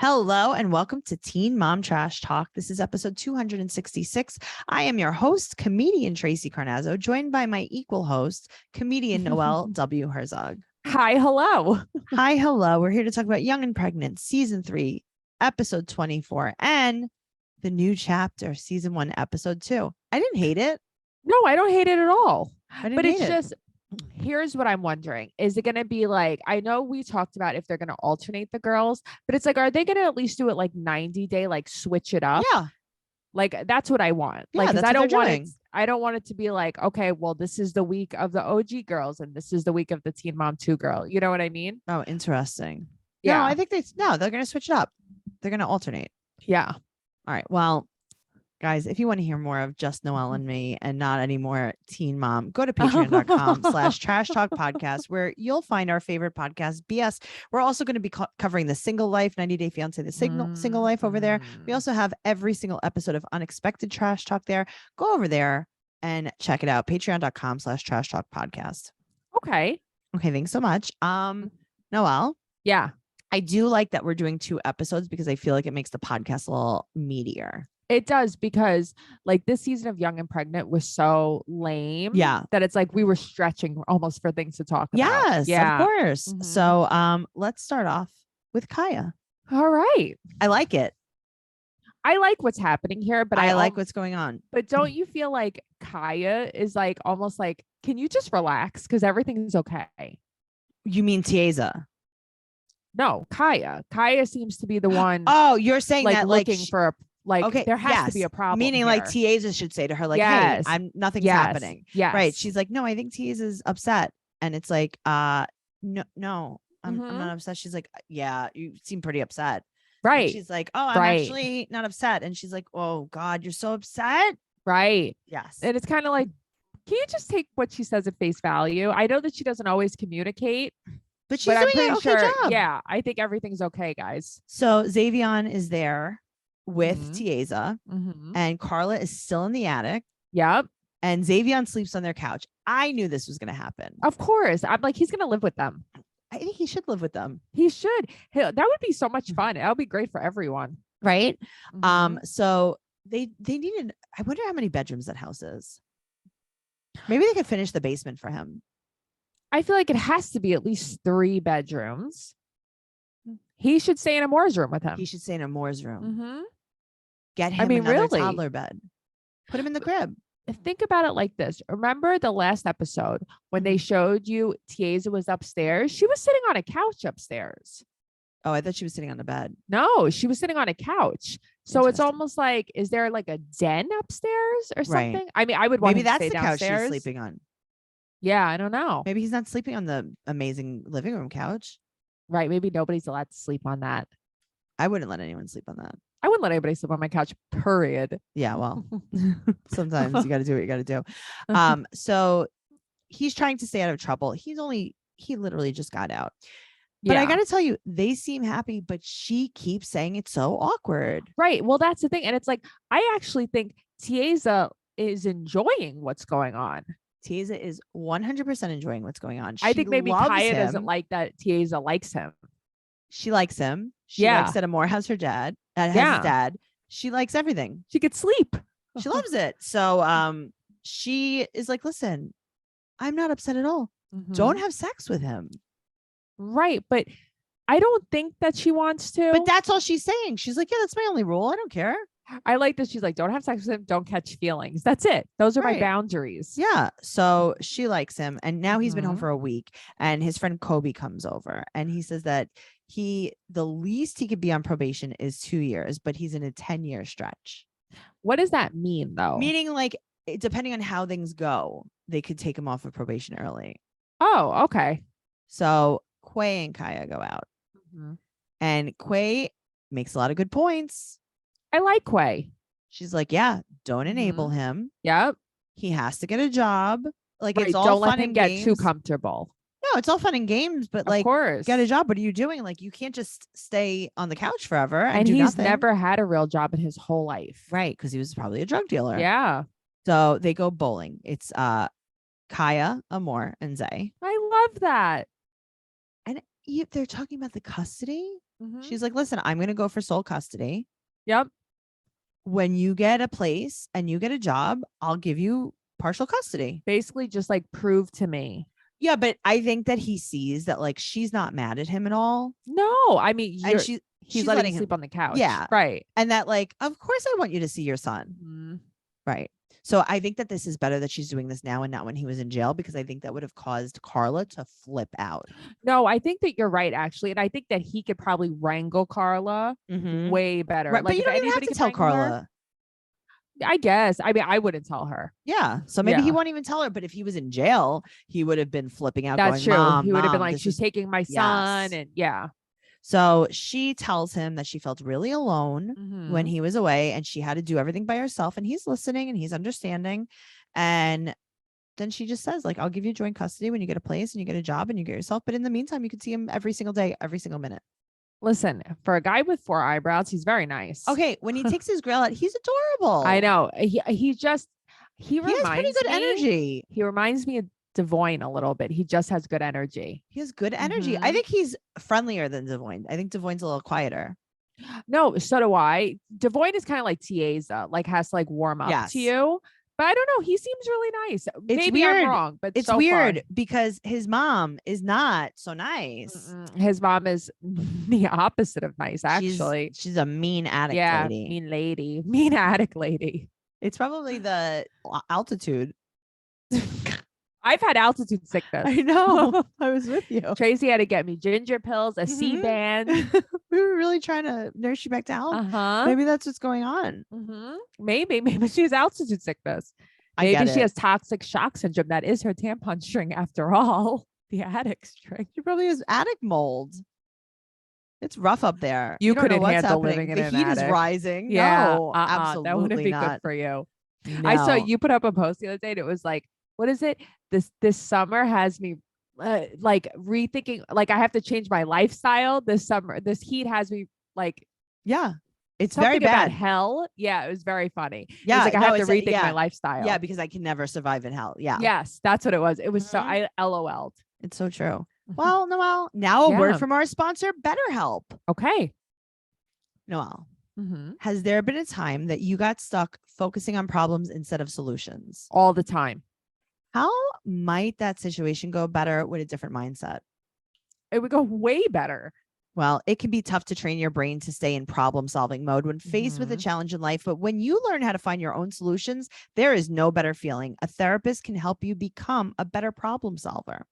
Hello and welcome to Teen Mom Trash Talk. This is episode 266. I am your host, comedian Tracey Carnazzo, joined by my equal host, comedian Noelle W. Herzog. Hi, hello. Hi, hello. We're here to talk about Young and Pregnant, season 3, episode 24, and the new chapter, season 1, episode 2. I didn't hate it. No, I don't hate it at all. But it's hate it. just, here's what I'm wondering. Is it going to be like, I know we talked about if they're going to alternate the girls, but it's like, are they going to at least do it like 90-day, like switch it up? Yeah. Like, that's what I want. Yeah, like, that's I don't what want doing. it. I don't want it to be like, okay, well, this is the week of the OG girls and this is the week of the Teen Mom 2 girl. You know what I mean? Oh, interesting. Yeah. No, I think they're going to switch it up. They're going to alternate. Yeah. All right. Well, guys, if you want to hear more of just Noelle and me and not any more Teen Mom, go to patreon.com/trash talk podcast, where you'll find our favorite podcast, BS. We're also going to be covering the Single Life, 90 Day Fiance, the single life over there. We also have every single episode of Unexpected Trash Talk there. Go over there and check it out. Patreon.com/trash talk podcast. Okay. Thanks so much. Noelle. Yeah. I do like that we're doing 2 episodes because I feel like it makes the podcast a little meatier. It does, because like this season of Young and Pregnant was so lame. Yeah. That it's like we were stretching almost for things to talk about. Yes, yeah. Of course. Mhm. So let's start off with Kaya. All right. I like it. I like what's happening here, but I like what's going on. But don't you feel like Kaya is like almost like, can you just relax? Because everything's okay. You mean Tiesa? No, Kaya. Kaya seems to be the one. Oh, you're saying like that looking for a like. Okay, there has to be a problem. Meaning, here. like Tiesa should say to her, like, yes. "Hey, nothing's happening." Yes. Right? She's like, "No, I think Tiesa's upset," and it's like, no, I'm not upset." She's like, "Yeah, you seem pretty upset." Right. And she's like, "Oh, I'm actually not upset," and she's like, "Oh God, you're so upset." Right. Yes. And it's kind of like, can you just take what she says at face value? I know that she doesn't always communicate. But she's doing an okay job. Yeah, I think everything's okay, guys. So Xavion is there with Tiesa, Mm-hmm. and Carla is still in the attic. Yep. And Xavion sleeps on their couch. I knew this was going to happen. Of course. I'm like, he's going to live with them. I think he should live with them. He should. That would be so much fun. That would be great for everyone. Right? Mm-hmm. So they needed, I wonder how many bedrooms that house is. Maybe they could finish the basement for him. I feel like it has to be at least 3 bedrooms. He should stay in Amore's room with him. He should stay in Amore's room. Mm-hmm. Get him another toddler bed. Put him in the crib. Think about it like this. Remember the last episode when they showed you Tiesa was upstairs? She was sitting on a couch upstairs. Oh, I thought she was sitting on the bed. No, she was sitting on a couch. So it's almost like, is there like a den upstairs or something? Right. I mean, I would want maybe him to that's stay the downstairs. couch she's sleeping on. Yeah, I don't know. Maybe he's not sleeping on the amazing living room couch. Right. Maybe nobody's allowed to sleep on that. I wouldn't let anyone sleep on that. I wouldn't let anybody sleep on my couch, period. Yeah, well, sometimes you got to do what you got to do. So he's trying to stay out of trouble. He literally just got out. But I got to tell you, they seem happy, but she keeps saying it's so awkward. Right. Well, that's the thing. And it's like, I actually think Tiesa is enjoying what's going on. Tiesa is 100% enjoying what's going on. I think maybe Kaya doesn't like that Tiesa likes him. She likes him. She likes that Amore has her dad. Has his dad. She likes everything. She could sleep. She loves it. So she is like, listen, I'm not upset at all. Mm-hmm. Don't have sex with him. Right. But I don't think that she wants to. But that's all she's saying. She's like, yeah, that's my only rule. I don't care. I like that. She's like, don't have sex with him. Don't catch feelings. That's it. Those are my boundaries. Yeah. So she likes him. And now he's been home for a week. And his friend Kobe comes over. And he says that the least he could be on probation is 2 years. But he's in a 10-year stretch. What does that mean, though? Meaning, like, depending on how things go, they could take him off of probation early. Oh, okay. So Quay and Kaya go out. Mm-hmm. And Quay makes a lot of good points. I like Quay. She's like, yeah, don't enable him. Yep. He has to get a job. Like, right, it's all don't fun let him and get games. too comfortable. No, it's all fun and games, but like, of course. Get a job. What are you doing? Like, you can't just stay on the couch forever. And do he's nothing. Never had a real job in his whole life. Right. Because he was probably a drug dealer. Yeah. So they go bowling. It's Kaya, Amore, and Zay. I love that. And they're talking about the custody. She's like, listen, I'm going to go for sole custody. Yep. When you get a place and you get a job, I'll give you partial custody. Basically just like prove to me. Yeah, but I think that he sees that like she's not mad at him at all. No, I mean, And he's she's letting letting him sleep on the couch. Yeah. Right. And that like, of course I want you to see your son. Mm-hmm. Right. So I think that this is better that she's doing this now and not when he was in jail, because I think that would have caused Carla to flip out. No, I think that you're right, actually. And I think that he could probably wrangle Carla way better. Right. Like, but you don't even have to tell Carla. I guess. I mean, I wouldn't tell her. Yeah. So maybe he won't even tell her. But if he was in jail, he would have been flipping out. That's going, true. Mom, He would have been Mom, like, she's taking my son. And yeah. So she tells him that she felt really alone when he was away and she had to do everything by herself. And he's listening and he's understanding. And then she just says, like, I'll give you joint custody when you get a place and you get a job and you get yourself. But in the meantime, you can see him every single day, every single minute. Listen, for a guy with 4 eyebrows, he's very nice. Okay. When he takes his grill out, he's adorable. I know. He has pretty good energy. He reminds me of Devoyne a little bit. He just has good energy. He has good energy. I think he's friendlier than Devoyne. I think Devoyne's a little quieter. No, so do I. Devoyne is kind of like Tiesa, like has to like warm up to you. But I don't know. He seems really nice. Maybe I'm wrong, but it's so weird because his mom is not so nice. His mom is the opposite of nice, actually. She's a mean addict lady. Mean addict lady. It's probably the altitude. I've had altitude sickness. I know. I was with you. Tracey had to get me ginger pills, a C-band. We were really trying to nurse you back to health. Maybe that's what's going on. Maybe she has altitude sickness. Maybe she has toxic shock syndrome. That is her tampon string after all. The addict string. She probably has attic mold. It's rough up there. You couldn't handle living in an attic. The heat is rising. Yeah, no, absolutely that wouldn't be not. good for you. No. I saw you put up a post the other day and it was like, what is it? This summer has me like rethinking, like I have to change my lifestyle this summer. This heat has me like, yeah, it's very bad. About hell. Yeah, it was very funny. Yeah, like I have to rethink my lifestyle. Yeah, because I can never survive in hell. Yeah. Yes, that's what it was. It was so I LOL'd. It's so true. Well, Noelle, now a word from our sponsor, BetterHelp. Okay. Noelle, has there been a time that you got stuck focusing on problems instead of solutions? All the time. How might that situation go better with a different mindset? It would go way better. Well, it can be tough to train your brain to stay in problem-solving mode when faced with a challenge in life. But when you learn how to find your own solutions, there is no better feeling. A therapist can help you become a better problem solver,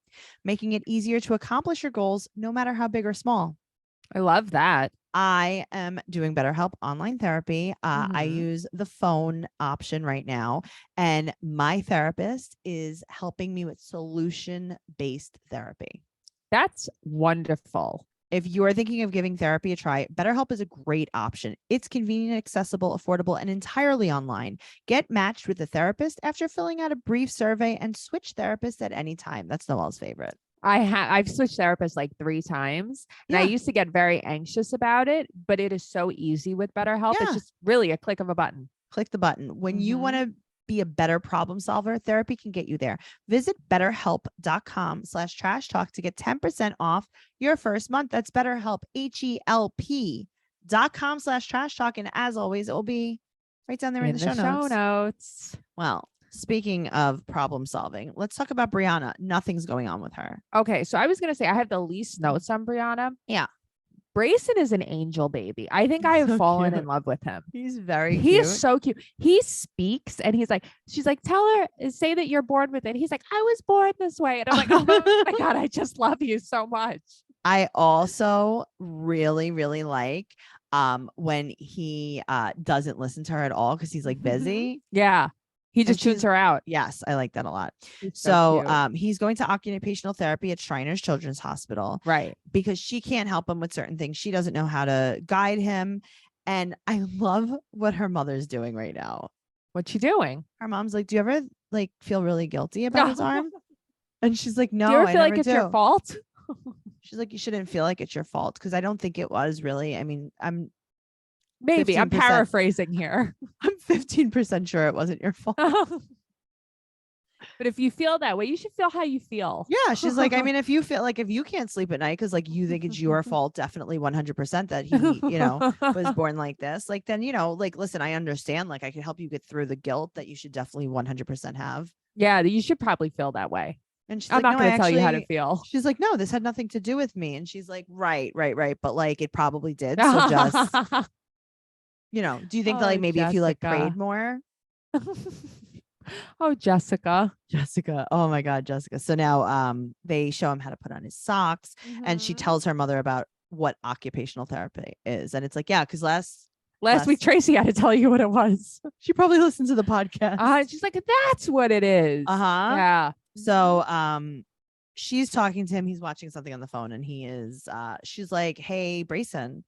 making it easier to accomplish your goals, no matter how big or small. I love that. I am doing BetterHelp online therapy. I use the phone option right now, and my therapist is helping me with solution-based therapy. That's wonderful. If you're thinking of giving therapy a try, BetterHelp is a great option. It's convenient, accessible, affordable, and entirely online. Get matched with a therapist after filling out a brief survey and switch therapists at any time. That's Noelle's favorite. I've switched therapists like 3 times and I used to get very anxious about it, but it is so easy with BetterHelp. It's just really a click of a button. Click the button. When you want to be a better problem solver, therapy can get you there. Visit betterhelp.com/trash talk to get 10% off your first month. That's BetterHelp, HELP.com/trash talk. And as always, it will be right down there in the show notes. Well, speaking of problem solving, let's talk about Brianna. Nothing's going on with her. Okay. So I was going to say, I have the least notes on Brianna. Yeah. Brayson is an angel baby. I think I have fallen in love with him. He's very cute. He's so cute. He speaks and she's like, tell her, say that you're born with it. He's like, I was born this way. And I'm like, oh my God, I just love you so much. I also really, really like when he doesn't listen to her at all because he's like busy. Yeah. He just tunes her out. Yes, I like that a lot. So he's going to occupational therapy at Shriners Children's Hospital. Right. Because she can't help him with certain things. She doesn't know how to guide him. And I love what her mother's doing right now. What's she doing? Her mom's like, do you ever like feel really guilty about his arm? And she's like, no, do you ever feel I like never it's do. your fault? She's like, you shouldn't feel like it's your fault. Because I don't think it was really. I mean, I'm 15%. paraphrasing here. I'm 15% sure it wasn't your fault. But if you feel that way, you should feel how you feel. Yeah. She's like, I mean, if you feel like if you can't sleep at night because like you think it's your fault, definitely 100% that he, was born like this, like then, like, listen, I understand. Like I could help you get through the guilt that you should definitely 100% have. Yeah, you should probably feel that way. And she's I'm like, not no, going to tell you how to feel. She's like, no, this had nothing to do with me. And she's like, right. But like it probably did. So just, do you think that like maybe if you like prayed more? Oh, Jessica. Oh my God, Jessica. So now they show him how to put on his socks and she tells her mother about what occupational therapy is. And it's like, yeah, because last week Tracey had to tell you what it was. She probably listened to the podcast. She's like, that's what it is. Yeah. So she's talking to him. He's watching something on the phone and he is she's like, hey, Brayson,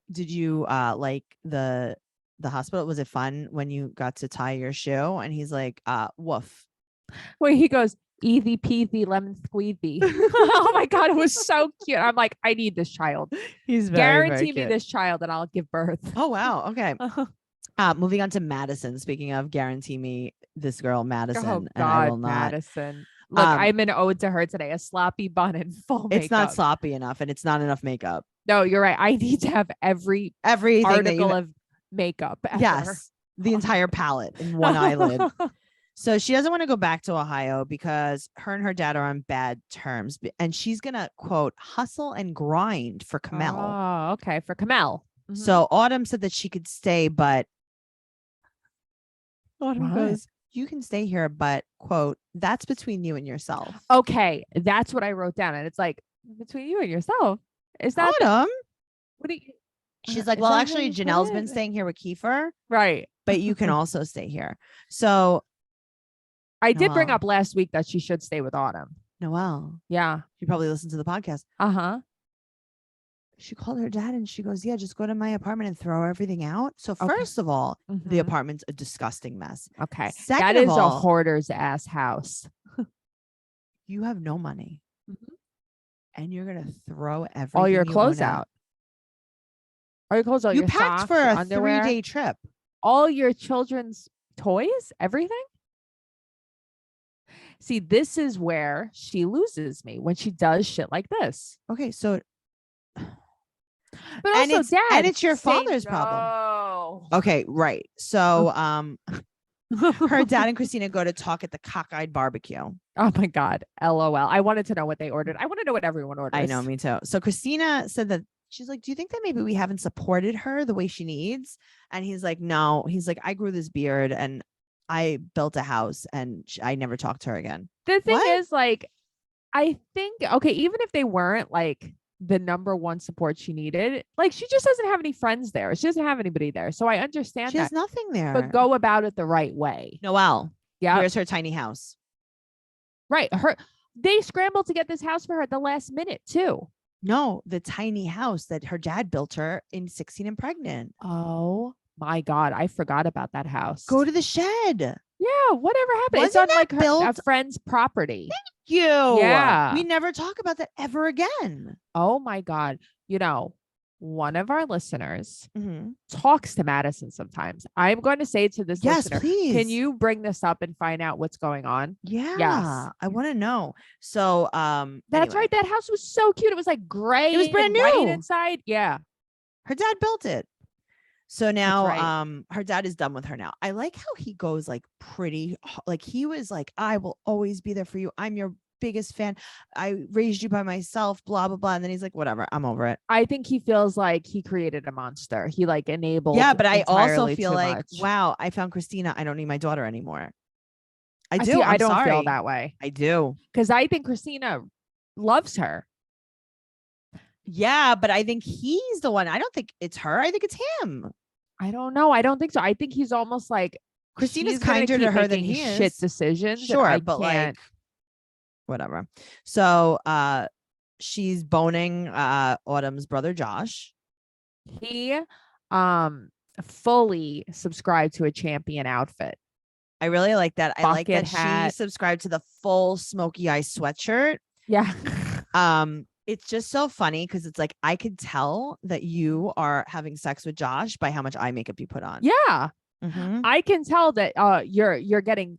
did you like the hospital? Was it fun when you got to tie your shoe? And he's like, woof. Wait, he goes, easy peasy lemon squeezy. Oh my God, it was so cute. I'm like, I need this child. He's very, guarantee very me this child and I'll give birth. Oh wow. Okay. Moving on to Madison. Speaking of guarantee me this girl, Madison. Oh God, and I will not. Madison. Look, I'm an ode to her today. A sloppy bun and full makeup. It's not sloppy enough and it's not enough makeup. No, you're right. I need to have every article of makeup ever. Yes, the entire palette in one eyelid. So she doesn't want to go back to Ohio because her and her dad are on bad terms, and she's gonna quote hustle and grind for Kamel. Oh, okay, for Kamel. So Autumn said that she could stay, but Autumn goes, you can stay here, but quote, that's between you and yourself. Okay, that's what I wrote down, and it's like between you and yourself. Is that Autumn? What do you? She's like, well, actually, Janelle's been staying here with Kiefer. Right. But you can also stay here. So I did bring up last week that she should stay with Autumn. Noelle. Yeah. She probably listened to the podcast. She called her dad and she goes, yeah, just go to my apartment and throw everything out. So first of all, the apartment's a disgusting mess. Okay. Second that is a hoarder's ass house. You have no money. And you're going to throw everything. All your clothes out. All your clothes out. You your packed socks, for a underwear, 3-day trip. All your children's toys, everything. See, this is where she loses me when she does shit like this. Okay, so but also dad, and it's your father's problem. Okay, right. So her dad and Christina go to talk at the Cockeyed Barbecue. Oh my God. LOL. I wanted to know what they ordered. I want to know what everyone ordered. I know, me too. So Christina said that she's like, do you think that maybe we haven't supported her the way she needs? And he's like, no. He's like, I grew this beard and I built a house and I never talked to her again. The thing is, like, I think, okay, even if they weren't like the number one support she needed, like she just doesn't have any friends there. She doesn't have anybody there. So I understand she has nothing there. But go about it the right way. Noelle. Yeah. Here's her tiny house. Right. They scrambled to get this house for her at the last minute too. No, the tiny house that her dad built her in 16 and pregnant. Oh my God. I forgot about that house. Go to the shed. Yeah. Whatever happened? It's on like a friend's property. Thank you. Yeah. We never talk about that ever again. Oh my God. One of our listeners talks to Madison sometimes. I'm going to say to this listener, please. Can you bring this up and find out what's going on? Yeah. Yes. I want to know. So that's right. That house was so cute. It was like gray. It was brand new. White inside. Yeah. Her dad built it. So now her dad is done with her now. I like how he goes like pretty, like he was like, I will always be there for you. I'm your biggest fan. I raised you by myself, blah, blah, blah. And then he's like, whatever, I'm over it. I think he feels like he created a monster. He like enabled. Yeah, but I also feel like, much. Wow, I found Christina. I don't need my daughter anymore. I do. See, I don't feel that way. I do. Because I think Christina loves her. Yeah, but I think he's the one. I don't think it's her. I think it's him. I don't know. I don't think so. I think he's almost like Christina's kinder to her than he is. Shit decisions. Sure, but like whatever. So she's boning Autumn's brother Josh. He fully subscribed to a champion outfit. I really like that. I like that hat. She subscribed to the full smoky eye sweatshirt. Yeah. It's just so funny because it's like I could tell that you are having sex with Josh by how much eye makeup you put on. Yeah. I can tell that you're getting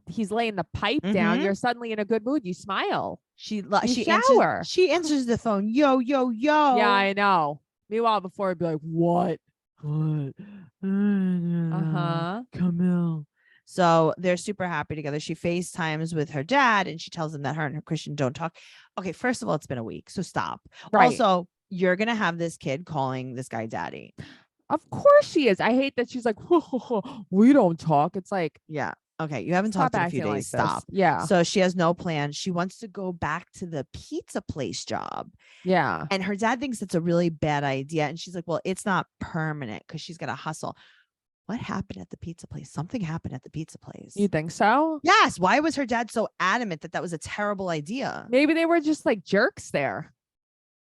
he's laying the pipe down, you're suddenly in a good mood. You smile. She shower. answers the phone. Yo, yo, yo. Yeah, I know. Meanwhile, before it'd be like, what? What? Uh-huh. Camille. So they're super happy together. She FaceTimes with her dad and she tells him that her and her Christian don't talk. Okay, first of all, it's been a week, so stop. Right. Also, you're gonna have this kid calling this guy daddy. Of course she is. I hate that she's like, we don't talk. It's like, yeah. Okay, you haven't talked in a few days. Like stop. Yeah. So she has no plan. She wants to go back to the pizza place job. Yeah. And her dad thinks it's a really bad idea. And she's like, well, it's not permanent because she's got to hustle. What happened at the pizza place? Something happened at the pizza place. You think so? Yes. Why was her dad so adamant that that was a terrible idea? Maybe they were just like jerks there.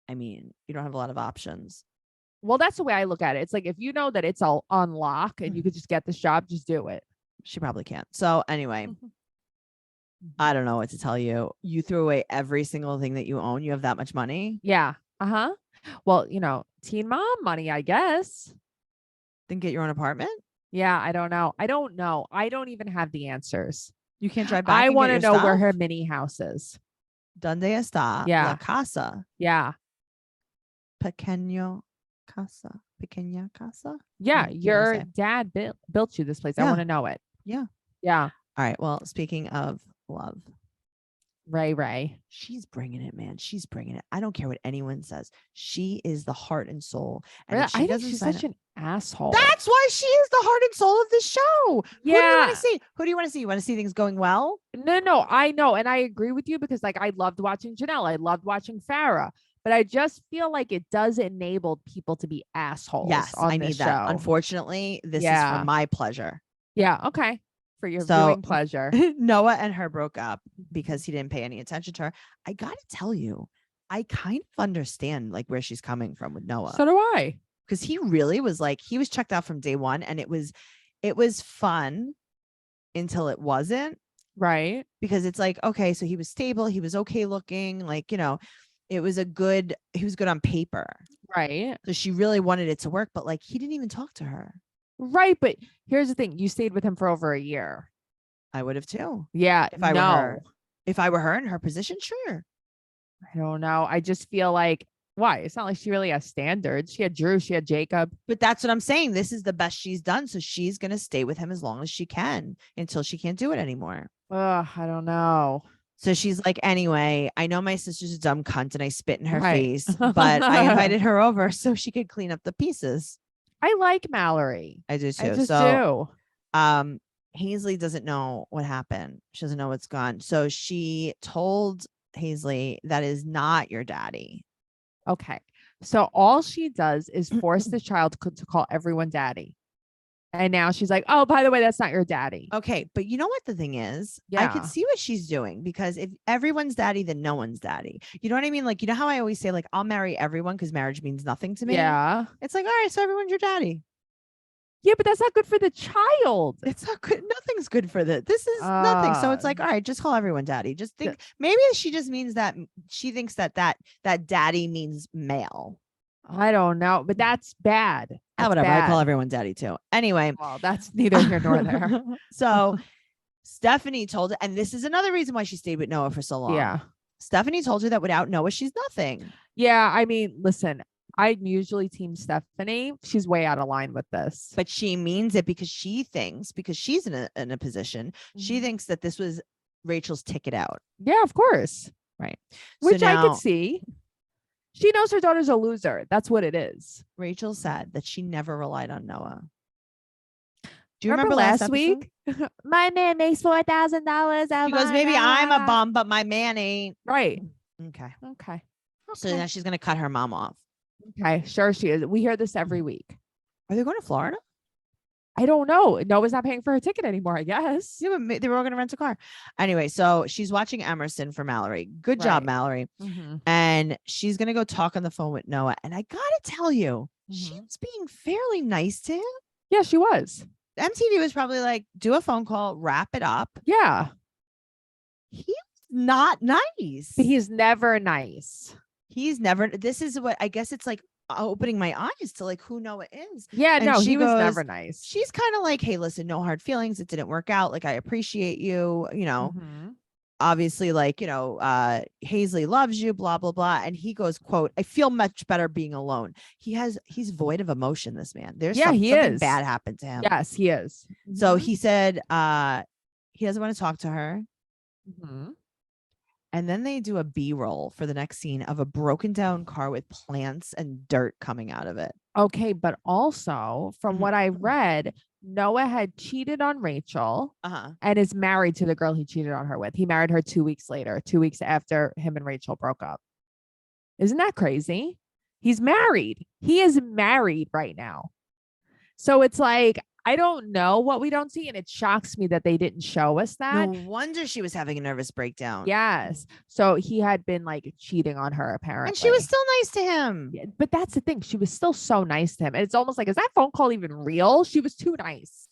I mean, you don't have a lot of options. Well, that's the way I look at it. It's like, if you know that it's all on lock and you could just get this job, just do it. She probably can't. So anyway, I don't know what to tell you. You threw away every single thing that you own. You have that much money. Yeah. Uh-huh. Well, teen mom money, I guess. Then get your own apartment. Yeah. I don't know. I don't even have the answers. You can't drive back. I want to know stuff? where her mini house is. Donde está la casa? Yeah. Pequeña casa. Yeah. Your dad built you this place. Yeah. I want to know it. Yeah. Yeah. All right. Well, speaking of love, Ray. She's bringing it, man. She's bringing it. I don't care what anyone says. She is the heart and soul. And Really? she I think doesn't she's sign such an asshole. That's why she is the heart and soul of the show. Yeah. Who do you want to see? Who do you want to see? You want to see things going well? No, I know. And I agree with you because like I loved watching Janelle. I loved watching Farrah. But I just feel like it does enable people to be assholes. Yes, on I this need that. show. Unfortunately, this is for my pleasure. Yeah. Okay. For your viewing pleasure. Noah and her broke up because he didn't pay any attention to her. I got to tell you, I kind of understand like where she's coming from with Noah. So do I. Because he really was like, he was checked out from day one and it was fun until it wasn't. Right. Because it's like, okay, so he was stable. He was okay looking, like, he was good on paper. Right. So she really wanted it to work, but like, he didn't even talk to her. Right. But here's the thing. You stayed with him for over a year. I would have too. Yeah. If I were her. If I were her in her position, sure. I don't know. I just feel like, why? It's not like she really has standards. She had Drew, she had Jacob. But that's what I'm saying. This is the best she's done. So she's going to stay with him as long as she can until she can't do it anymore. Ugh, I don't know. So she's like, anyway, I know my sister's a dumb cunt and I spit in her face, but I invited her over so she could clean up the pieces. I like Mallory. I do too. I just do. Hazley doesn't know what happened. She doesn't know what's gone. So she told Hazley, that is not your daddy. Okay. So all she does is force the child to call everyone daddy. And now she's like, oh, by the way, that's not your daddy. Okay. But you know what the thing is? Yeah. I could see what she's doing because if everyone's daddy, then no one's daddy. You know what I mean? Like, you know how I always say, like, I'll marry everyone because marriage means nothing to me. Yeah. It's like, all right, so everyone's your daddy. Yeah, but that's not good for the child. It's not good. Nothing's good for this. This is nothing. So it's like, all right, just call everyone daddy. Just think maybe she just means that she thinks that daddy means male. I don't know, but that's bad. Whatever. Bad. I call everyone daddy too. Anyway. Well, that's neither here nor there. So Stephanie told her, and this is another reason why she stayed with Noah for so long. Yeah. Stephanie told her that without Noah, she's nothing. Yeah. I mean, listen, I'm usually team Stephanie. She's way out of line with this. But she means it because she thinks, because she's in a position, she thinks that this was Rachel's ticket out. Yeah, of course. Right. Which I could see. She knows her daughter's a loser. That's what it is. Rachel said that she never relied on Noah. Do you remember last week? My man makes $4,000. She goes, maybe I'm a bum, but my man ain't. Right. Okay. So now she's going to cut her mom off. Okay. Sure she is. We hear this every week. Are they going to Florida? I don't know. Noah's not paying for her ticket anymore, I guess. Yeah, but they were all going to rent a car. Anyway, so she's watching Emerson for Mallory. Good job, Mallory. And she's going to go talk on the phone with Noah. And I got to tell you, she was being fairly nice to him. Yeah, she was. MTV was probably like, do a phone call, wrap it up. Yeah. He's not nice. He's never nice. This is what I guess it's like opening my eyes to like who Noah is. Yeah, And no, she he was goes, never nice. she's kind of like, hey, listen, no hard feelings. It didn't work out. Like, I appreciate you, Mhm. obviously, like, Hazley loves you, blah, blah, blah. And he goes, quote, I feel much better being alone. He's void of emotion, this man. There's Yeah, he something is. bad happened to him. Yes, he is. So Mhm. he said he doesn't want to talk to her. Mhm. And then they do a B-roll for the next scene of a broken down car with plants and dirt coming out of it. Okay, but also from Mhm. what I read, Noah had cheated on Rachel Uh-huh. and is married to the girl he cheated on her with. He married her 2 weeks later, 2 weeks after him and Rachel broke up. Isn't that crazy? He's married. He is married right now. So it's like, I don't know what we don't see. And it shocks me that they didn't show us that. No wonder she was having a nervous breakdown. Yes. So he had been like cheating on her, apparently. And she was still nice to him. Yeah, but that's the thing. She was still so nice to him. And it's almost like, is that phone call even real? She was too nice.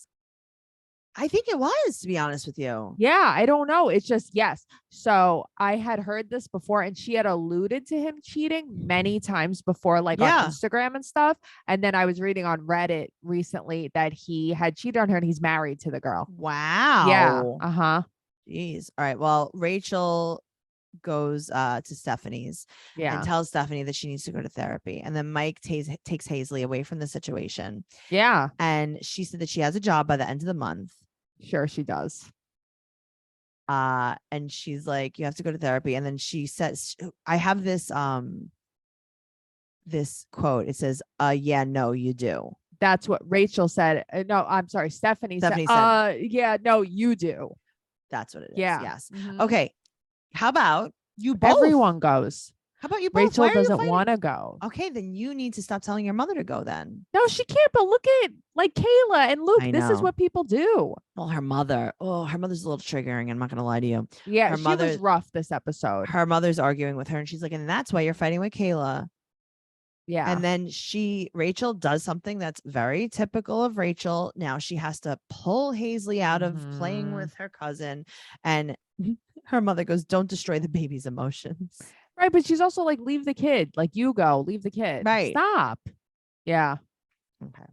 I think it was, to be honest with you. Yeah, I don't know. It's just, yes. So I had heard this before, and she had alluded to him cheating many times before, like on Instagram and stuff. And then I was reading on Reddit recently that he had cheated on her and he's married to the girl. Wow. Yeah. Uh-huh. Jeez. All right. Well, Rachel goes to Stephanie's and tells Stephanie that she needs to go to therapy. And then Mike takes Hazley away from the situation. Yeah. And she said that she has a job by the end of the month. Sure, she does. And she's like, you have to go to therapy. And then she says, I have this this quote. It says, yeah, no, you do. That's what Rachel said. No, I'm sorry. Stephanie said, yeah, no, you do. That's what it is. Yeah. Yes. Mhm. Okay. How about you both? Everyone goes. How about you both? Rachel doesn't want to go. Okay, then you need to stop telling your mother to go then. No, she can't. But look at like Kayla and Luke. I This is know. what people do. Well, her mother's a little triggering. I'm not going to lie to you. Yeah, she was rough this episode. Her mother's arguing with her and she's like, and that's why you're fighting with Kayla. Yeah. And then Rachel does something that's very typical of Rachel. Now she has to pull Hazley out of playing with her cousin. And her mother goes, don't destroy the baby's emotions. Right. But she's also like, leave the kid. Like, you go, leave the kid. Right. Stop. Yeah. Okay.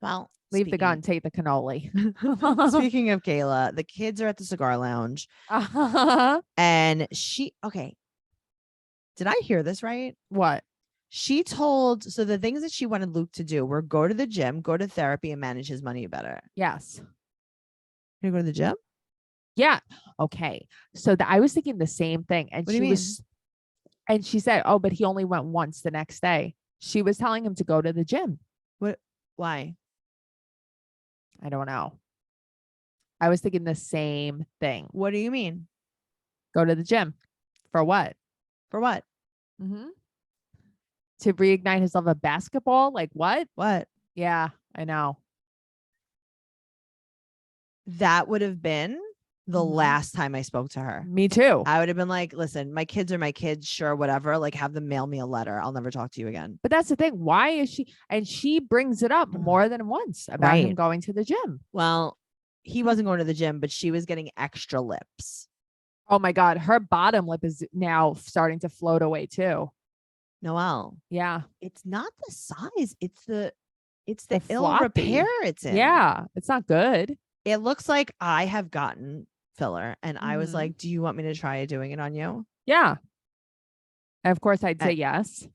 Well, leave the gun, take the cannoli. Speaking of Kayla, the kids are at the cigar lounge. And okay. Did I hear this right? What? She told, so the things that she wanted Luke to do were go to the gym, go to therapy, and manage his money better. Yes. You go to the gym? Yeah. Okay. So I was thinking the same thing. And and she said, oh, but he only went once the next day. She was telling him to go to the gym. What? Why? I don't know. I was thinking the same thing. What do you mean? Go to the gym. For what? For what? Mm-hmm. To reignite his love of basketball? Like what? What? Yeah, I know. That would have been the last time I spoke to her. Me too. I would have been like, listen, my kids are my kids. Sure, whatever. Like, have them mail me a letter. I'll never talk to you again. But that's the thing. Why is she? And she brings it up more than once about him going to the gym. Well, he wasn't going to the gym, but she was getting extra lips. Oh my God. Her bottom lip is now starting to float away too. Noelle. Yeah. It's not the size. It's the ill floppy repair it's in. Yeah. It's not good. It looks like I have gotten filler and I was like, do you want me to try doing it on you? Yeah. And of course I'd say yes.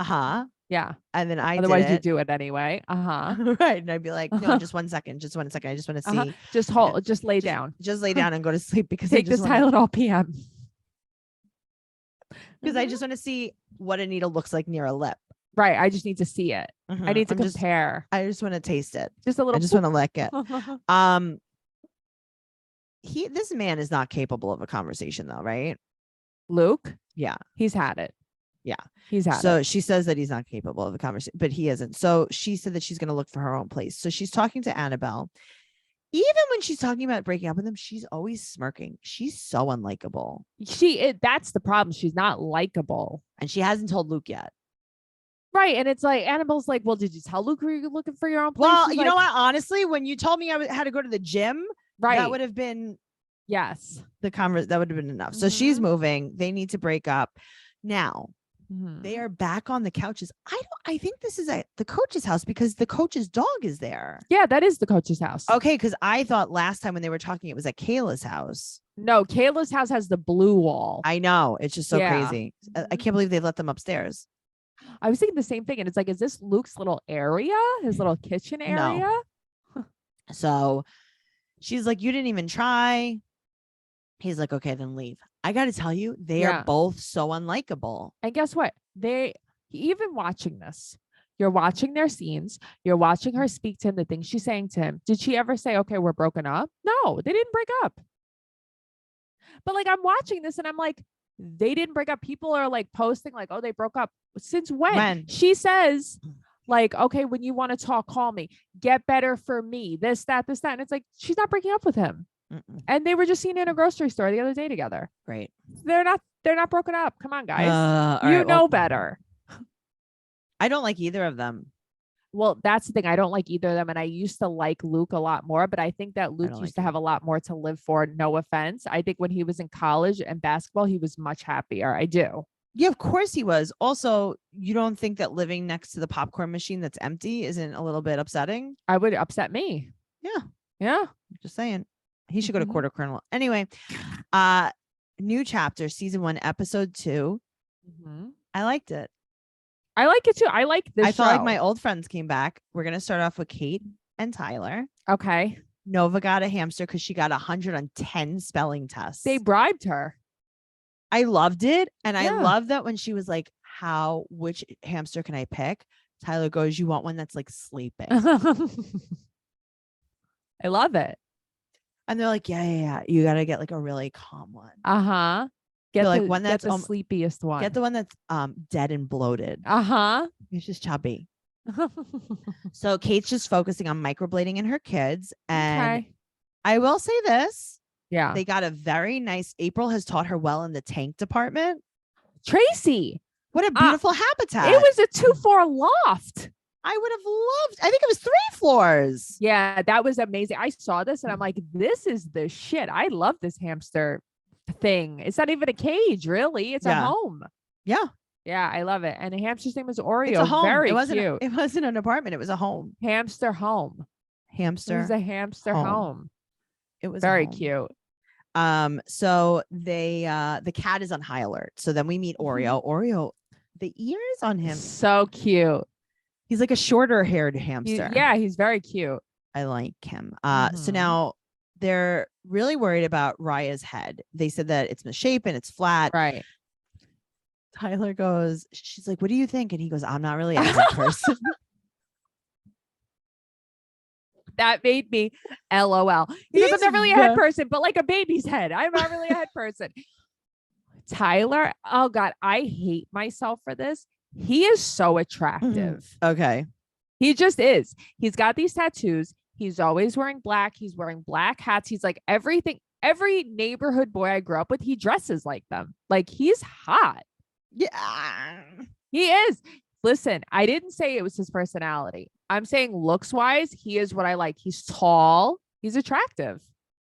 Yeah. And then otherwise you do it anyway. Right. And I'd be like, no, just 1 second. Just 1 second. I just want to see. Just hold. Just lay down. Just lay down and go to sleep because take this Tylenol PM. Because I just want to see what a needle looks like near a lip. Right. I just need to see it. I need to compare. I just want to taste it. Just a little. I just want to lick it. This man is not capable of a conversation though, right? Luke? Yeah. He's had it. Yeah. He's had it. So she says that he's not capable of a conversation, but he isn't. So she said that she's going to look for her own place. So she's talking to Annabelle. Even when she's talking about breaking up with him, she's always smirking. She's so unlikable. That's the problem. She's not likable. And she hasn't told Luke yet. Right. And it's like, Annabelle's like, well, did you tell Luke you're looking for your own place? Well, you know what? Honestly, when you told me I had to go to the gym, that would have been that would have been enough. So she's moving. They need to break up. Now, They are back on the couches. I think this is at the coach's house because the coach's dog is there. Yeah, that is the coach's house. Okay, because I thought last time when they were talking, it was at Kayla's house. No, Kayla's house has the blue wall. I know. It's just so Yeah. crazy. I can't believe they let them upstairs. I was thinking the same thing. And it's like, is this Luke's little area? His little kitchen area? No. So she's like, you didn't even try. He's like, okay, then leave. I got to tell you, they are both so unlikable. And guess what? Even watching this, you're watching their scenes. You're watching her speak to him, the things she's saying to him. Did she ever say, okay, we're broken up? No, they didn't break up. But like, I'm watching this and I'm like, they didn't break up. People are like posting like, oh, they broke up. Since when? She says like, okay, when you want to talk, call me. Get better for me. This, that. And it's like, she's not breaking up with him. And they were just seen in a grocery store the other day together. Right. They're not broken up. Come on, guys. You know better. I don't like either of them. Well, that's the thing. I don't like either of them. And I used to like Luke a lot more, but I think that Luke used to have a lot more to live for. No offense. I think when he was in college and basketball, he was much happier. I do. Yeah, of course he was. Also, you don't think that living next to the popcorn machine that's empty isn't a little bit upsetting? I would upset me. Yeah. Yeah. Just saying. He should go to quarter colonel. Anyway, new chapter, season 1, episode 2. I liked it. I like it too. I like this. I felt like my old friends came back. We're going to start off with Kate and Tyler. Okay. Nova got a hamster because she got 110 spelling tests. They bribed her. I loved it. And I love that when she was like, which hamster can I pick? Tyler goes, you want one that's like sleeping. I love it. And they're like, yeah. You got to get like a really calm one. Get like one that's the sleepiest one. Get the one that's dead and bloated. It's just chubby. So Kate's just focusing on microblading in her kids. And I will say this. Yeah. They got a very nice, April has taught her well in the tank department. Tracey. What a beautiful habitat. It was a 2-floor loft. I would have loved, I think it was 3 floors. Yeah, that was amazing. I saw this and I'm like, this is the shit. I love this hamster thing. It's not even a cage, really. It's a home. Yeah. Yeah, I love it. And the hamster's name was Oreo. It's a home. Very cute. It cute. wasn't an apartment. It was a home. Hamster home. Hamster. It was a hamster home. It was very cute. So they the cat is on high alert. So then we meet Oreo. Oreo, the ears on him. So cute. He's like a shorter haired hamster. He's very cute. I like him. So now they're really worried about Raya's head. They said that it's misshapen, it's flat. Right. Tyler goes, she's like, what do you think? And he goes, I'm not really a head person. That made me LOL. He goes, I'm not really a head person, but like a baby's head. I'm not really a head person. Tyler, oh God, I hate myself for this. He is so attractive. Okay. He just is. He's got these tattoos. He's always wearing black. He's wearing black hats. He's like everything. Every neighborhood boy I grew up with, he dresses like them. Like he's hot. Yeah. He is. Listen, I didn't say it was his personality. I'm saying looks wise, he is what I like. He's tall. He's attractive.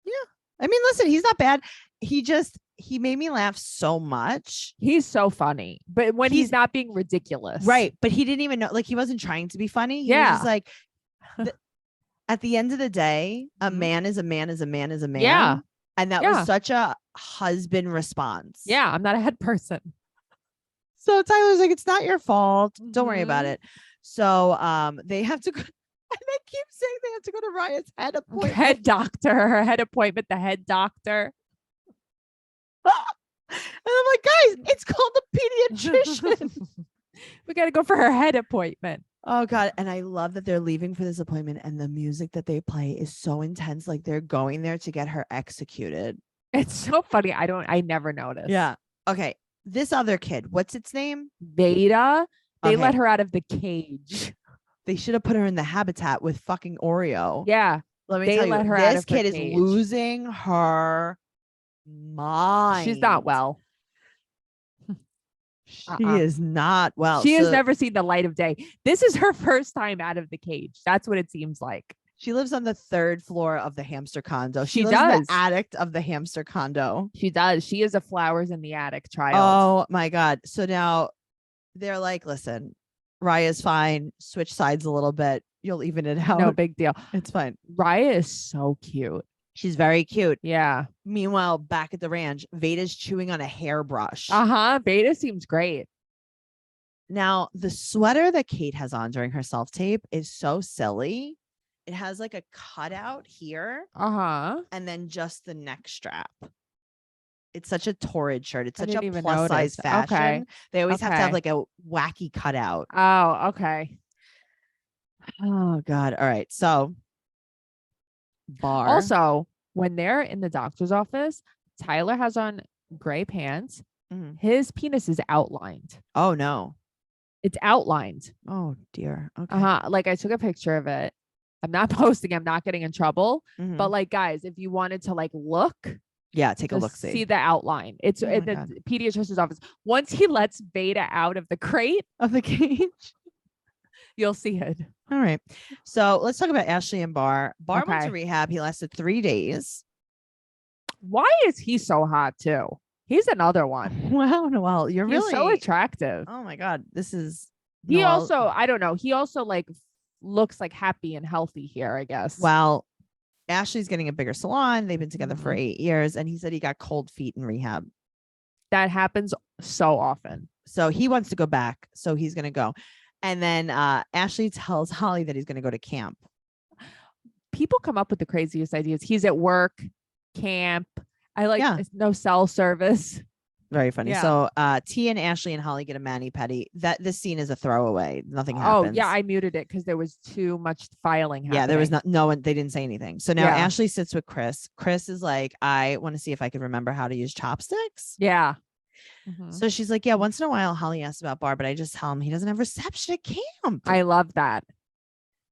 Yeah. I mean, listen, he's not bad. He made me laugh so much. He's so funny, but when he's not being ridiculous. Right. But he didn't even know, like he wasn't trying to be funny. He was just like, at the end of the day, a man is a man is a man is a man. Yeah. And that was such a husband response. Yeah. I'm not a head person. So Tyler's like, it's not your fault. Don't worry about it. So they have to go. And I keep saying they have to go to Raya's head appointment. Head doctor, her head appointment, the head doctor. And I'm like, guys, it's called the pediatrician. We got to go for her head appointment. Oh God. And I love that they're leaving for this appointment and the music that they play is so intense. Like they're going there to get her executed. It's so funny. I never noticed. Yeah. Okay. This other kid, what's its name? Veda. They let her out of the cage. They should have put her in the habitat with fucking Oreo. Yeah. Let me tell you, this kid is losing her mind. She's not well. She is not well. She has never seen the light of day. This is her first time out of the cage. That's what it seems like. She lives on the 3rd floor of the hamster condo. She lives does. in the attic of the hamster condo. She does. She is a flowers in the attic child. Oh my God. So now they're like, listen, Raya's fine. Switch sides a little bit. You'll even it out. No big deal. It's fine. Raya is so cute. She's very cute. Yeah. Meanwhile, back at the ranch, Veda's chewing on a hairbrush. Veda seems great. Now, the sweater that Kate has on during her self-tape is so silly. It has like a cutout here and then just the neck strap. It's such a torrid shirt. It's such a plus size fashion. Okay. They always have to have like a wacky cutout. Oh, okay. Oh, God. All right. So, bar. Also, when they're in the doctor's office, Tyler has on gray pants. His penis is outlined. Oh, no. It's outlined. Oh, dear. Okay. Like I took a picture of it. I'm not posting. I'm not getting in trouble. Mhm. But like, guys, if you wanted to like look, yeah, take a look. See the outline. It's Oh at my the God. pediatrician's office. Once he lets Veda out of the crate Of the cage. you'll see it. All right. So let's talk about Ashley and Bar. Bar went to Okay. rehab. He lasted 3 days. Why is he so hot too? He's another one. Wow, Noelle, you're He's really so attractive. Oh my God. This is He Noelle. also, I don't know. He also like looks like happy and healthy here, I guess. Well, Ashley's getting a bigger salon. They've been together for 8 years, and he said he got cold feet in rehab. That happens so often. So he wants to go back. So he's going to go. And then Ashley tells Holly that he's going to go to camp. People come up with the craziest ideas. He's at work, camp. I like no cell service. Very funny. Yeah. So T and Ashley and Holly get a mani-pedi. This scene is a throwaway. Nothing happens. Oh, yeah. I muted it because there was too much filing happening. Yeah, there was no one. They didn't say anything. So now Yeah. Ashley sits with Chris. Chris is like, I want to see if I could remember how to use chopsticks. Yeah. So she's like, yeah, once in a while, Holly asks about Bar, but I just tell him he doesn't have reception at camp. I love that.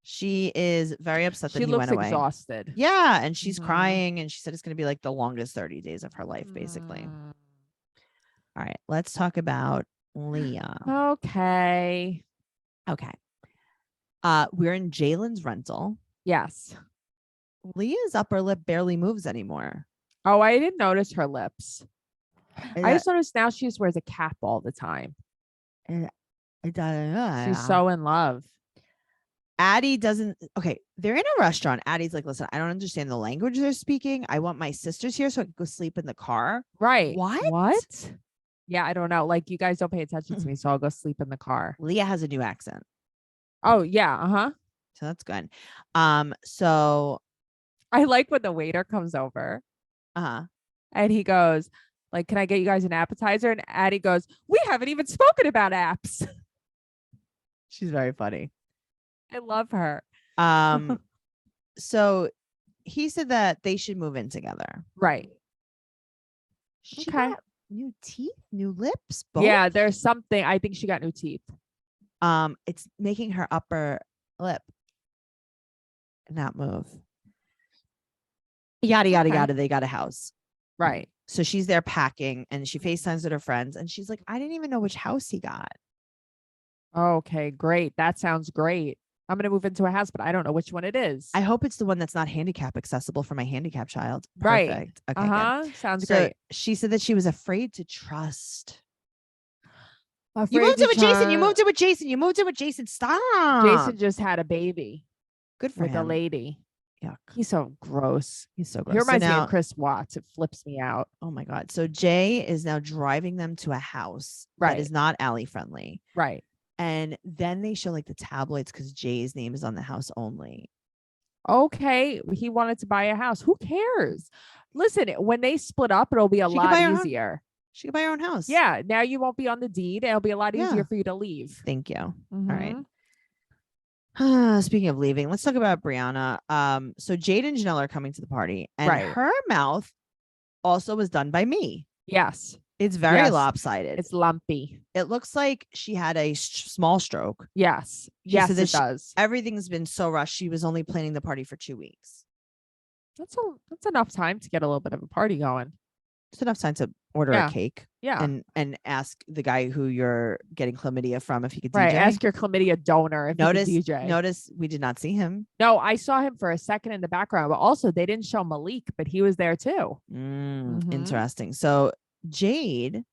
She is very upset that She he looks went away. exhausted. Yeah. And she's crying. And she said it's going to be like the longest 30 days of her life, basically. All right. Let's talk about Leah. Okay. We're in Jalen's rental. Yes. Leah's upper lip barely moves anymore. Oh, I didn't notice her lips. I just noticed now she just wears a cap all the time. She's so in love. Addie doesn't. Okay, they're in a restaurant. Addie's like, listen, I don't understand the language they're speaking. I want my sisters here so I can go sleep in the car. Right. What? Yeah, I don't know. Like, you guys don't pay attention to me, so I'll go sleep in the car. Leah has a new accent. Oh, yeah. So that's good. So I like when the waiter comes over. And he goes, like, can I get you guys an appetizer? And Addie goes, we haven't even spoken about apps. She's very funny. I love her. So he said that they should move in together. Right. She got new teeth, new lips. Both? Yeah, there's something. I think she got new teeth. It's making her upper lip not move. Yada, yada, yada. They got a house. Right. So she's there packing and she FaceTimes with her friends and she's like, I didn't even know which house he got. Okay, great. That sounds great. I'm going to move into a house, but I don't know which one it is. I hope it's the one that's not handicap accessible for my handicap child. Right. Perfect. Okay. Good. Sounds So great. she said that she was afraid to trust. Afraid You moved to in with Jason. You try- moved in with Jason. You moved in with Jason. Stop. Jason just had a baby Good for with him. a lady. Yuck. He's so gross. He's so gross. He So reminds me now- of Chris Watts. It flips me out. Oh my God. So Jay is now driving them to a house that is not alley friendly. Right. And then they show like the tabloids because Jay's name is on the house only. Okay. He wanted to buy a house. Who cares? Listen, when they split up, it'll be a She could buy her lot own- easier. She could buy her own house. Yeah. Now you won't be on the deed. It'll be a lot Yeah. easier for you to leave. Thank you. Mhm. All right. Speaking of leaving, let's talk about Brianna. So Jade and Janelle are coming to the party, and Right. her mouth also was done by me. Yes. It's very Yes. lopsided. It's lumpy. It looks like she had a small stroke. Yes. She Yes, said that it does. Everything's been so rushed. She was only planning the party for 2 weeks. That's enough time to get a little bit of a party going. It's enough time to order Yeah. a cake Yeah. and ask the guy who you're getting chlamydia from if he could Right. DJ. Ask your chlamydia donor if Notice, you can DJ. notice we did not see him. No, I saw him for a second in the background, but also they didn't show Malik, but he was there too. Mhm. Interesting. So Jade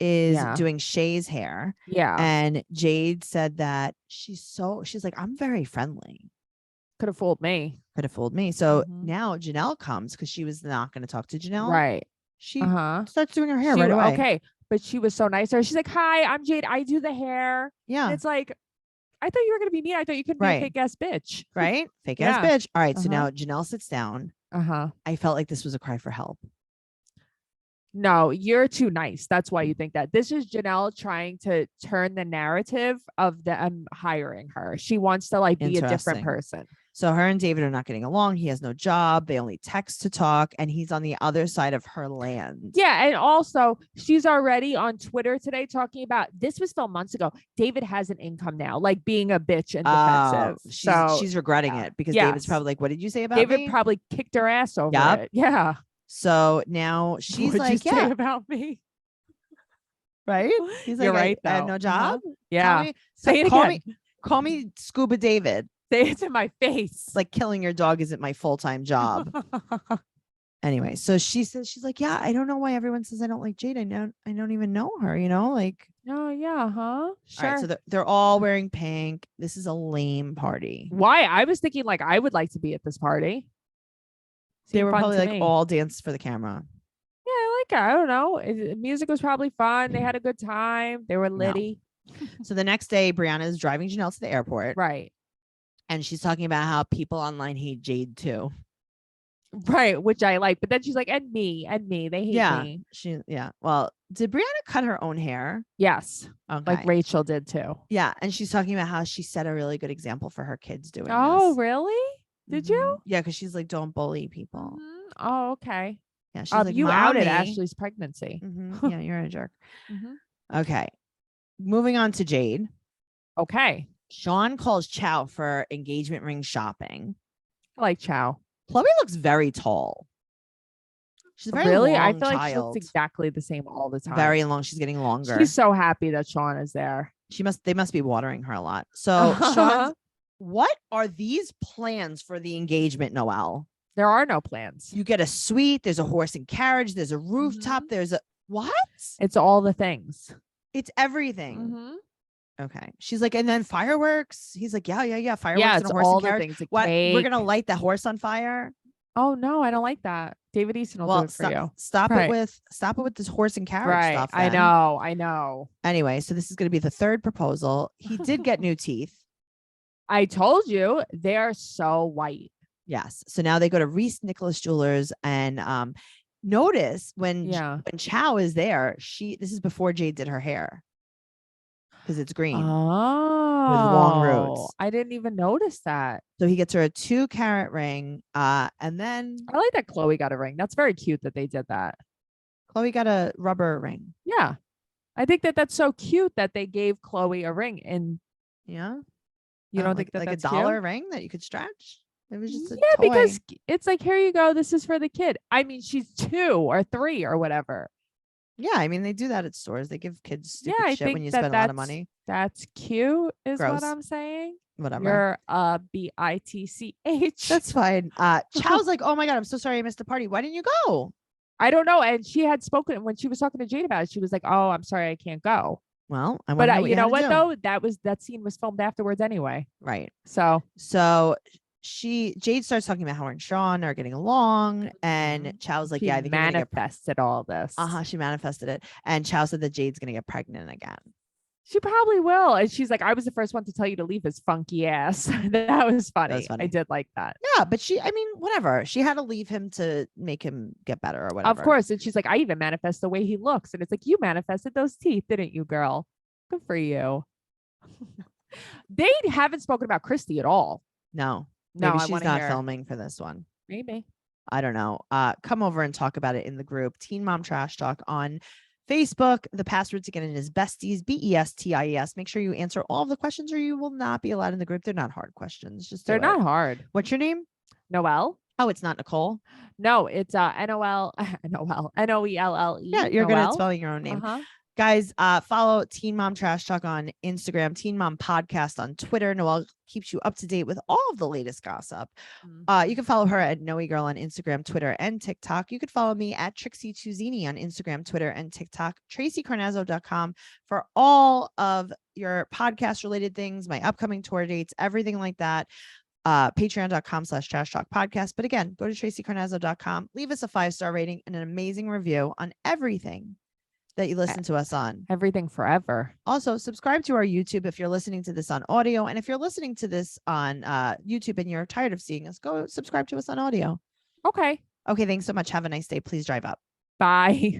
is Yeah. doing Shay's hair. Yeah. And Jade said that she's like, I'm very friendly. Could have fooled me. Could have fooled me. So Mhm. now Janelle comes because she was not going to talk to Janelle. Right. She Uh-huh. starts doing her hair right away. Okay. But she was so nice to her. She's like, hi, I'm Jade. I do the hair. And Yeah. it's like, I thought you were going to be mean. I thought you couldn't be a fake ass bitch. Right? Fake ass Yeah. bitch. All right. So now Janelle sits down. I felt like this was a cry for help. No, you're too nice. That's why you think that. This is Janelle trying to turn the narrative of them hiring her. She wants to like be a different person. So her and David are not getting along. He has no job. They only text to talk, and he's on the other side of her land. Yeah. And also, she's already on Twitter today talking about this was filmed months ago. David has an income now, like being a bitch and defensive. She's regretting it because David's probably like, what did you say about David me? probably kicked her ass over it. Yeah. So now she's What'd like, you say about me? Right? He's like, You're right, I had no job. Yeah. Say it again. Call me Scuba David. Say it to my face. It's like killing your dog isn't my full-time job. Anyway, so she says, she's like, yeah, I don't know why everyone says I don't like Jade. I don't even know her, like. Oh, yeah, huh? Sure. All right, so they're all wearing pink. This is a lame party. Why? I was thinking like I would like to be at this party. They were probably like all danced for the camera. Yeah, I don't know. Music was probably fun. They had a good time. They were litty. So the next day, Brianna is driving Janelle to the airport. Right. And she's talking about how people online hate Jade too. Right, which I like. But then she's like, and me. They hate me. Well, did Brianna cut her own hair? Yes. Okay. Like Rachel did too. Yeah. And she's talking about how she set a really good example for her kids doing Oh, this. really? Did you? Yeah, because she's like, don't bully people. Oh, okay. Yeah, she's like, you Mommy. outed Ashley's pregnancy. Yeah, you're a jerk. Okay. Moving on to Jade. Okay. Sean calls Chow for engagement ring shopping. I like Chow. Chloe looks very tall. She's very really. long I feel child. like she looks exactly the same all the time. Very long. She's getting longer. She's so happy that Sean is there. They must be watering her a lot. So Sean, what are these plans for the engagement, Noelle? There are no plans. You get a suite. There's a horse and carriage. There's a rooftop. There's a what? It's all the things. It's everything. Okay. She's like, and then fireworks. He's like, yeah. Fireworks and a horse all and carriage. The things. What? We're gonna light the horse on fire. Oh no, I don't like that. David Easton will do it for you. Stop it with this horse and carriage stuff. Then. I know. Anyway, so this is gonna be the third proposal. He did get new teeth. I told you they are so white. Yes. So now they go to Reese Nicholas Jewelers and notice when Chow is there, this is before Jade did her hair. Because it's green. Oh, with long roots. I didn't even notice that. So he gets her a 2-carat ring. And then I like that Chloe got a ring. That's very cute that they did that. Chloe got a rubber ring. Yeah. I think that's so cute that they gave Chloe a ring. And yeah. You don't think like that's a dollar cute? ring that you could stretch? It was just a toy. Because it's like, here you go. This is for the kid. I mean, she's 2 or 3 or whatever. Yeah, I mean, they do that at stores. They give kids stupid I shit think when you spend a lot of money. That's cute, is Gross. what I'm saying. Whatever. You're bitch. That's fine. Chow's like, oh my God, I'm so sorry I missed the party. Why didn't you go? I don't know. And she had spoken when she was talking to Jade about it. She was like, oh, I'm sorry I can't go. Well, you know what though? That scene was filmed afterwards anyway. Right. So Jade starts talking about how her and Sean are getting along, and Chow's like, she I think manifested all this. She manifested it, and Chow said that Jade's gonna get pregnant again. She probably will, and she's like, I was the first one to tell you to leave his funky ass. That was funny. I did like that. Yeah, but whatever. She had to leave him to make him get better or whatever. Of course, and she's like, I even manifest the way he looks, and it's like, you manifested those teeth, didn't you, girl? Good for you. They haven't spoken about Christy at all. No. No, maybe she's not filming for this one. Maybe. I don't know. Come over and talk about it in the group Teen Mom Trash Talk on Facebook. The password to get in is besties, BESTIES. Make sure you answer all of the questions or you will not be allowed in the group. They're not hard questions. They're not hard. What's your name? Noelle. Oh, it's not Nicole. No, it's Noelle. Noelle. Noelle. Yeah, you're good at spelling your own name. Guys, follow Teen Mom Trash Talk on Instagram, Teen Mom Podcast on Twitter. Noelle keeps you up to date with all of the latest gossip. You can follow her at Noe Girl on Instagram, Twitter, and TikTok. You could follow me at Trixie Tuzini on Instagram, Twitter, and TikTok. TraceyCarnazzo.com for all of your podcast related things, my upcoming tour dates, everything like that. Patreon.com/Trash Talk Podcast. But again, go to TraceyCarnazzo.com. Leave us a 5-star rating and an amazing review on everything that you listen to us on. Everything forever. Also, subscribe to our YouTube if you're listening to this on audio. And if you're listening to this on YouTube and you're tired of seeing us, go subscribe to us on audio. Okay. Okay, thanks so much. Have a nice day. Please drive up. Bye.